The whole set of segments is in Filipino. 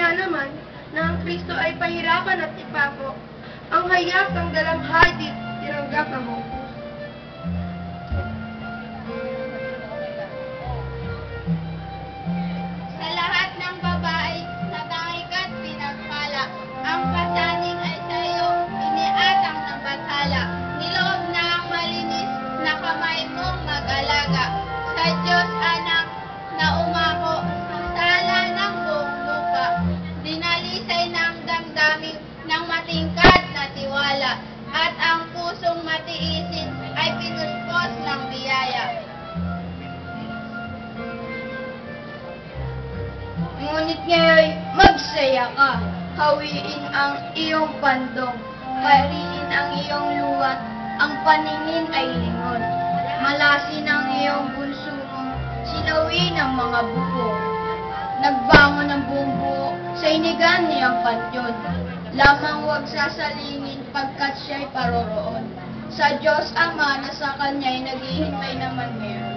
kaya naman na ang Kristo ay pahirapan at ipako, ang hayag ng dalamhati tinanggap ng buong puso. Sa lahat ng babae, natangay ka't pinagpala, ang pasaning ay sa iyo, iniatang ng bathala. Niloob na ang malinis na kamay mong mag-alaga. Sa Diyos anak na umako, sa sala ng buong lupa. Dinalisay ng damdamin ng matingkad na tiwala, at ang pusong matiisin ay pinuspos ng biyaya. Ngunit ngayon, magsaya ka. Hawiin ang iyong pandong. Pariin ang iyong luwat. Ang paningin ay lingon. Malasin ang iyong bunso mo. Sinawin ang mga buko. Nagbangon ang buong buo sa inigan niyang patyon. Lamang huwag sasalingin pagkat siya'y paroroon. Sa Diyos Ama na sa Kanya'y naghihintay naman ngayon.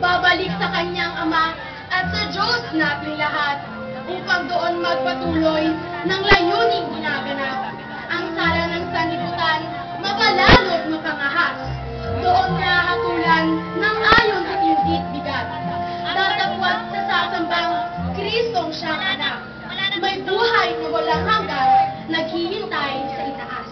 Babalik sa kanyang Ama at sa Diyos nating lahat upang doon magpatuloy ng layuning ginaganap. Ang sala ng sanlibutan, mapalalot makangahas. Doon nahatulan ng ayon sa tindit bigat. Datapwat sa sasambang Kristong siyang anak. May buhay na walang hanggan, naghihintay sa itaas.